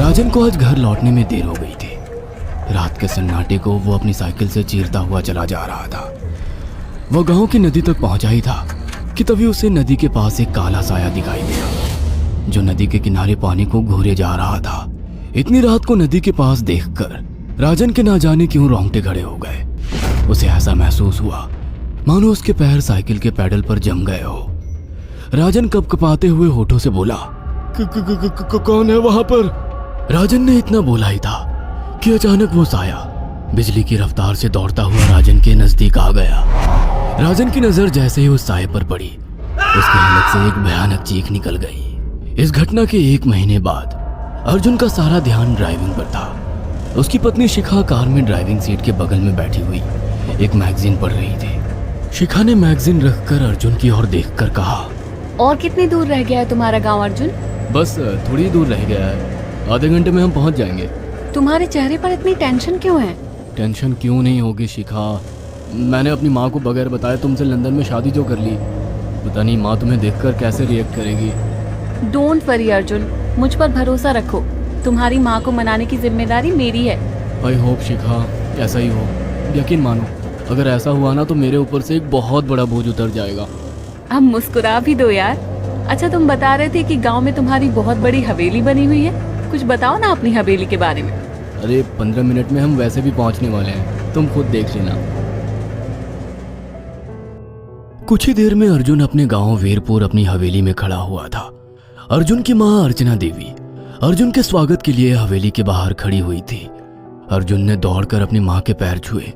राजन को आज घर लौटने में देर हो गई थी। रात के सन्नाटे को वो अपनी साइकिल से चीरता हुआ चला जा रहा था। वो गांव की नदी तक पहुंचा ही था कि तभी उसे नदी के पास एक काला साया दिखाई दिया जो नदी के किनारे पानी को घूरे जा रहा था। इतनी रात को नदी के पास देखकर राजन के ना जाने क्यों रोंगटे खड़े हो गए। उसे ऐसा महसूस हुआ मानो उसके पैर साइकिल के पैडल पर जम गए हो। राजन कपकपाते हुए होठों से बोला, कौन है वहां पर? राजन ने इतना बोला ही था कि अचानक वो साया बिजली की रफ्तार से दौड़ता हुआ राजन के नजदीक आ गया। राजन की नजर जैसे ही उस साये पर पड़ी, उसके हलक से एक भयानक चीख निकल गई। इस घटना के 1 महीने बाद अर्जुन का सारा ध्यान ड्राइविंग पर था। उसकी पत्नी शिखा कार में ड्राइविंग सीट के बगल में बैठी हुई एक मैगजीन पढ़ रही थी। शिखा ने मैगजीन रखकर अर्जुन की ओर देखकर कहा, और कितनी दूर रह गया है तुम्हारा गांव अर्जुन? बस थोड़ी दूर रह गया है, आधे घंटे में हम पहुंच जाएंगे। तुम्हारे चेहरे पर इतनी टेंशन क्यों है? टेंशन क्यों नहीं होगी शिखा, मैंने अपनी माँ को बगैर बताए तुमसे लंदन में शादी जो कर ली। पता नहीं माँ तुम्हें देखकर कैसे रिएक्ट करेगी। डोंट वरी अर्जुन, मुझ पर भरोसा रखो। तुम्हारी माँ को मनाने की जिम्मेदारी मेरी है। आई होप शिखा ऐसा ही हो। यकीन मानो अगर ऐसा हुआ ना तो मेरे ऊपर से एक बहुत बड़ा बोझ उतर जाएगा। अब मुस्कुरा भी दो यार। अच्छा, तुम बता रहे थे कि गांव में तुम्हारी बहुत बड़ी हवेली बनी हुई है, कुछ बताओ ना अपनी हवेली के बारे में। अरे 15 मिनट में हम वैसे भी पहुंचने वाले हैं, तुम खुद देख लेना। कुछ ही देर में अर्जुन अपने गांव वीरपुर अपनी हवेली में खड़ा हुआ था। अर्जुन की मां अर्चना देवी अर्जुन के स्वागत के लिए हवेली के बाहर खड़ी हुई थी। अर्जुन ने दौड़कर अपनी मां के पैर छुए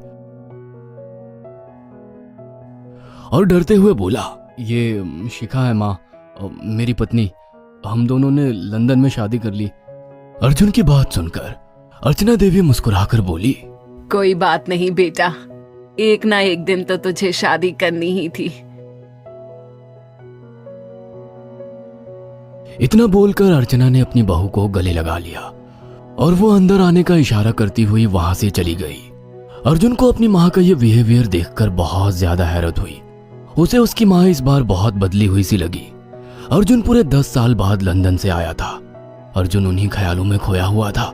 और डरते हुए बोला, ये शिखा है मां, मेरी पत्नी। हम दोनों ने लंदन में शादी कर ली। अर्जुन की बात सुनकर अर्चना देवी मुस्कुराकर बोली, कोई बात नहीं बेटा, एक ना एक दिन तो तुझे शादी करनी ही थी। इतना बोलकर अर्चना ने अपनी बहू को गले लगा लिया और वो अंदर आने का इशारा करती हुई वहां से चली गई। अर्जुन को अपनी माँ का ये बिहेवियर देखकर बहुत ज्यादा हैरत हुई। उसे उसकी माँ इस बार बहुत बदली हुई सी लगी। अर्जुन पूरे 10 साल बाद लंदन से आया था। अर्जुन उन्हीं ख्यालों में खोया हुआ था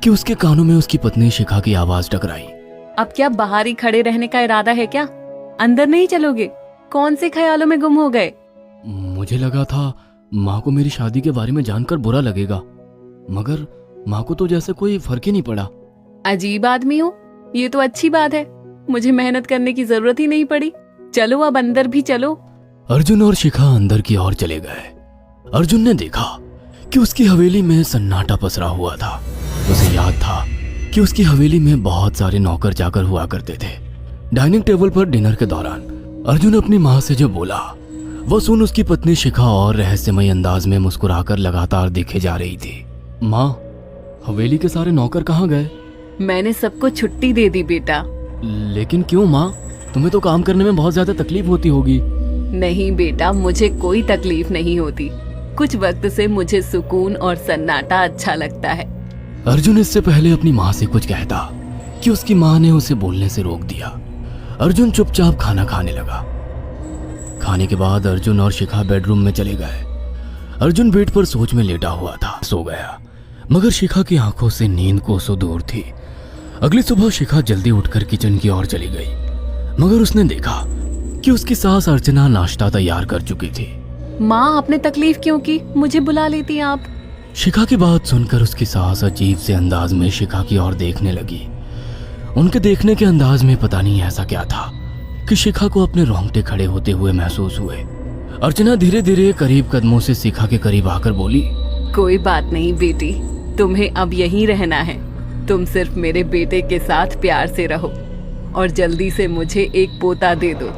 कि उसके कानों में उसकी पत्नी शिखा की आवाज टकराई। अब क्या बाहर ही खड़े रहने का इरादा है क्या? अंदर नहीं चलोगे? कौन से ख्यालों में गुम हो गए? मुझे लगा था माँ को मेरी शादी के बारे में जानकर बुरा लगेगा, मगर माँ को तो जैसे कोई फर्क ही नहीं पड़ा। अजीब आदमी हो, ये तो अच्छी बात है। मुझे मेहनत करने की जरूरत ही नहीं पड़ी। चलो अब अंदर भी चलो। अर्जुन और शिखा अंदर की ओर चले गए। अर्जुन ने देखा कि उसकी हवेली में सन्नाटा पसरा हुआ था। उसे याद था कि उसकी हवेली में बहुत सारे नौकर चाकर हुआ करते थे। डाइनिंग टेबल पर डिनर के दौरान अर्जुन अपनी माँ से जो बोला वो सुन उसकी पत्नी शिखा और रहस्यमय अंदाज में मुस्कुराकर लगातार देखे जा रही थी। माँ, हवेली के सारे नौकर कहाँ गए? मैंने सबको छुट्टी दे दी बेटा। लेकिन क्यों माँ, तुम्हें तो काम करने में बहुत ज्यादा तकलीफ होती होगी। नहीं बेटा, मुझे कोई तकलीफ नहीं होती। कुछ वक्त से मुझे सुकून और सन्नाटा अच्छा लगता है। अर्जुन इससे पहले अपनी माँ से कुछ कहता कि उसकी माँ ने उसे बोलने से रोक दिया। अर्जुन चुपचाप खाना खाने लगा। खाने के बाद अर्जुन और शिखा बेडरूम में चले गए। अर्जुन बेड पर सोच में लेटा हुआ था, सो गया, मगर शिखा की आंखों से नींद कोसों दूर थी। अगली सुबह शिखा जल्दी उठकर किचन की ओर चली गई, मगर उसने देखा कि उसकी सास अर्चना नाश्ता तैयार कर चुकी थी। माँ, आपने तकलीफ क्यों की? मुझे बुला लेती आप। शिखा की बात सुनकर उसकी सास अजीब से अंदाज में शिखा की ओर देखने लगी। उनके देखने के अंदाज में पता नहीं ऐसा क्या था कि शिखा को अपने रोंगटे खड़े होते हुए महसूस हुए। अर्चना धीरे धीरे करीब कदमों से शिखा के करीब आकर बोली, कोई बात नहीं बेटी, तुम्हें अब यहीं रहना है। तुम सिर्फ मेरे बेटे के साथ प्यार से रहो और जल्दी से मुझे एक पोता दे दो।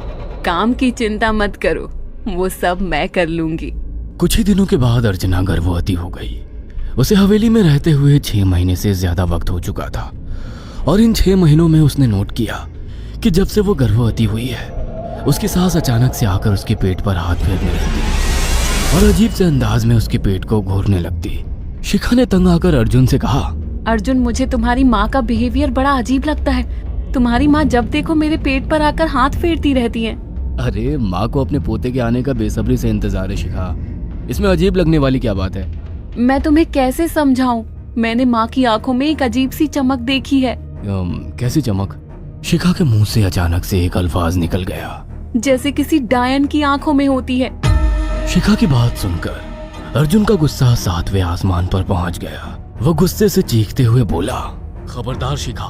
काम की चिंता मत करो, वो सब मैं कर लूंगी। कुछ ही दिनों के बाद अर्चना गर्भवती हो गई। उसे हवेली में रहते हुए 6 महीने से ज्यादा वक्त हो चुका था और इन 6 महीनों में उसने नोट किया कि जब से वो गर्भवती हुई है उसकी सास अचानक से आकर उसके पेट पर हाथ फेरने लगती और अजीब से अंदाज में उसके पेट को घूरने लगती। शिखा ने तंग आकर अर्जुन से कहा, अर्जुन, मुझे तुम्हारी माँ का बिहेवियर बड़ा अजीब लगता है। तुम्हारी माँ जब देखो मेरे पेट पर आकर हाथ फेरती रहती है। अरे माँ को अपने पोते के आने का बेसब्री से इंतजार है शिखा, इसमें अजीब लगने वाली क्या बात है? मैं तुम्हें कैसे समझाऊं? मैंने माँ की आंखों में एक अजीब सी चमक देखी है। कैसी चमक? शिखा के मुंह से अचानक से एक अल्फाज निकल गया, जैसे किसी डायन की आंखों में होती है। शिखा की बात सुनकर अर्जुन का गुस्सा 7वें आसमान पर पहुंच गया। वो गुस्से से चीखते हुए बोला, खबरदार शिखा,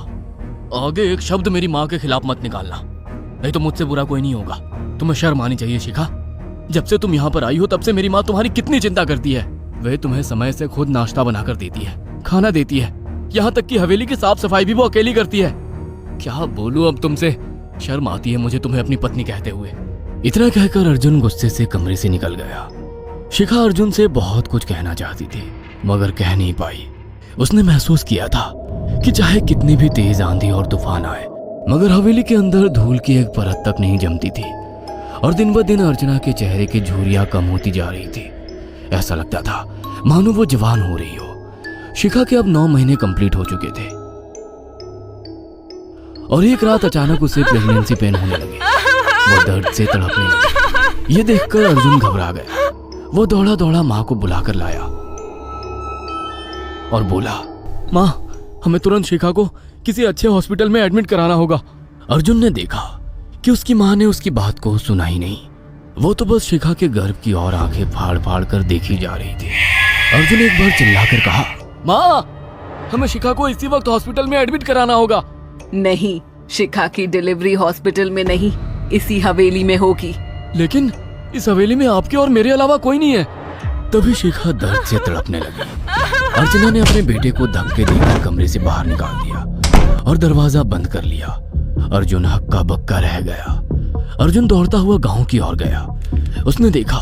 आगे एक शब्द मेरी माँ के खिलाफ मत निकालना, नहीं तो मुझसे बुरा कोई नहीं होगा। तुम्हें शर्म आनी चाहिए शिखा। जब से तुम यहाँ पर आई हो तब से मेरी माँ तुम्हारी कितनी चिंता करती है। वह तुम्हें समय से खुद नाश्ता बनाकर देती है, खाना देती है, यहाँ तक कि हवेली की साफ सफाई भी वो अकेली करती है। क्या बोलूं अब तुमसे, शर्म आती है मुझे तुम्हें अपनी पत्नी कहते हुए। इतना कहकर अर्जुन गुस्से से कमरे से निकल गया। शिखा अर्जुन से बहुत कुछ कहना चाहती थी मगर कह नहीं पाई। उसने महसूस किया था कि चाहे कितनी भी तेज आंधी और तूफान आए मगर हवेली के अंदर धूल की एक परत तक नहीं जमती थी। और दिन ब दिन अर्चना के चेहरे की झुर्रियां कम होती जा रही थी। ऐसा लगता था मानो वो जवान हो रही हो। शिखा के अब 9 महीने कंप्लीट हो चुके थे और एक रात अचानक उसे प्रेगनेंसी पेन होने लगे। वो दर्द से तड़पने लगी। ये देखकर अर्जुन घबरा गया। वो दौड़ा दौड़ा माँ को बुलाकर लाया और बोला, माँ, हमें तुरंत शिखा को किसी अच्छे हॉस्पिटल में एडमिट कराना होगा। अर्जुन ने देखा कि उसकी माँ ने उसकी बात को सुना ही नहीं। वो तो बस शिखा के गर्भ की ओर आंखें फाड़ फाड़ कर देखी जा रही थी। अर्जुन एक बार चिल्लाकर कहा, माँ, हमें शिखा को इसी वक्त हॉस्पिटल में एडमिट कराना होगा। नहीं, शिखा की डिलीवरी हॉस्पिटल में नहीं, इसी हवेली में होगी। लेकिन इस हवेली में आपके और मेरे अलावा कोई नहीं है। तभी शिखा दर्द से तड़पने लगी। अर्चना ने अपने बेटे को धक्के देकर कमरे से बाहर निकाल दिया और दरवाजा बंद कर लिया। अर्जुन हक्का बक्का रह गया। अर्जुन दौड़ता हुआ गांव की ओर गया। उसने देखा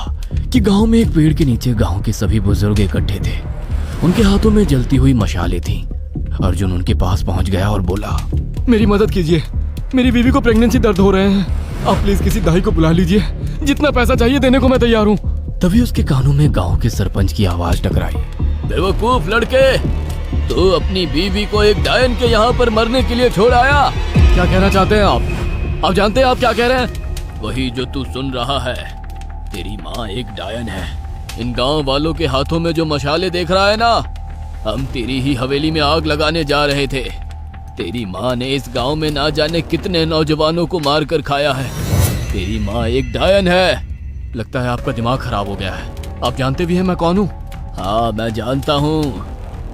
कि गांव में एक पेड़ के नीचे गांव के सभी बुजुर्ग इकट्ठे थे। उनके हाथों में जलती हुई मशालें थीं। अर्जुन उनके पास पहुंच गया और बोला, मेरी मदद कीजिए, मेरी बीवी को प्रेगनेंसी दर्द हो रहे हैं। आप प्लीज किसी दाई को बुला लीजिए, जितना पैसा चाहिए देने को मैं तैयार हूँ। तभी उसके कानों में गांव के सरपंच की आवाज टकराई, बेवकूफ लड़के, तू अपनी बीवी को एक डायन के यहाँ पर मरने के लिए छोड़ आया। क्या कहना चाहते हैं आप? आप जानते हैं आप क्या कह रहे हैं? वही जो तू सुन रहा है। तेरी माँ एक डायन है। इन गांव वालों के हाथों में जो मशाले देख रहा है ना, हम तेरी ही हवेली में आग लगाने जा रहे थे। तेरी माँ ने इस गांव में ना जाने कितने नौजवानों को मार कर खाया है। तेरी माँ एक डायन है। लगता है आपका दिमाग खराब हो गया है। आप जानते भी हैं मैं कौन हूँ? हाँ, मैं जानता हूँ।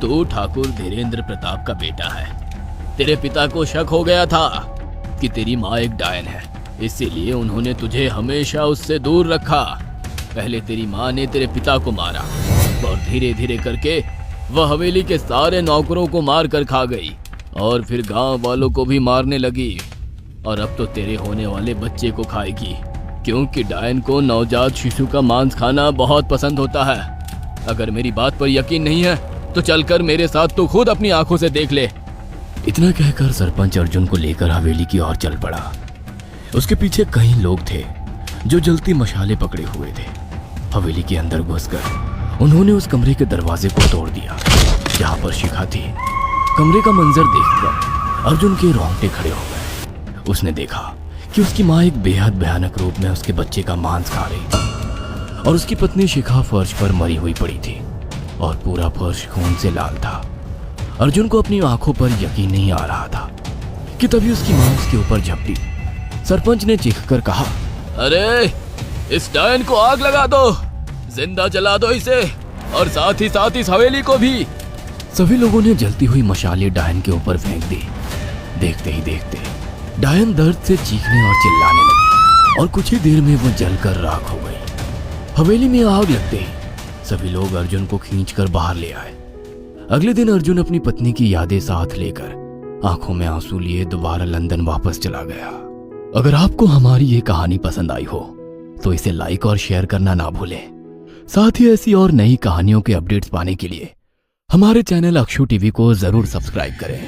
तू ठाकुर धीरेन्द्र प्रताप का बेटा है। तेरे पिता को शक हो गया था कि तेरी माँ एक डायन है, इसीलिए उन्होंने तुझे हमेशा उससे दूर रखा। पहले तेरी माँ ने तेरे पिता को मारा और धीरे धीरे करके वह हवेली के सारे नौकरों को मार कर खा गई और फिर गांव वालों को भी मारने लगी। और अब तो तेरे होने वाले बच्चे को खाएगी, क्योंकि डायन को नवजात शिशु का मांस खाना बहुत पसंद होता है। अगर मेरी बात पर यकीन नहीं है तो चलकर मेरे साथ तो खुद अपनी आंखों से देख ले। इतना कहकर सरपंच अर्जुन को लेकर हवेली की ओर चल पड़ा। उसके पीछे कई लोग थे जो जलती मशाले पकड़े हुए थे। हवेली के अंदर घुसकर उन्होंने उस कमरे के दरवाजे को तोड़ दिया जहाँ पर शिखा थी। कमरे का मंजर देखकर अर्जुन के रोंगटे खड़े हो गए। उसने देखा कि उसकी माँ एक बेहद भयानक रूप में उसके बच्चे का मांस खा रही थी और उसकी पत्नी शिखा फर्श पर मरी हुई पड़ी थी और पूरा फर्श खून से लाल था। अर्जुन को अपनी आंखों पर यकीन नहीं आ रहा था कि तभी उसकी माँ उसके ऊपर झपटी। सरपंच ने चीखकर कहा, अरे इस डायन को आग लगा दो, जिंदा जला दो इसे और साथ ही इस हवेली को भी। सभी लोगों ने जलती हुई मशाले डायन के ऊपर फेंक दी। देखते ही देखते डायन दर्द से चीखने और चिल्लाने लगी और कुछ ही देर में वो जलकर राख हो गई। हवेली में आग लगते ही सभी लोग अर्जुन को खींचकर बाहर ले आए। अगले दिन अर्जुन अपनी पत्नी की यादें साथ लेकर आंखों में आंसू लिए दोबारा लंदन वापस चला गया। अगर आपको हमारी ये कहानी पसंद आई हो तो इसे लाइक और शेयर करना ना भूलें। साथ ही ऐसी और नई कहानियों के अपडेट्स पाने के लिए हमारे चैनल अक्षु टीवी को जरूर सब्सक्राइब करें।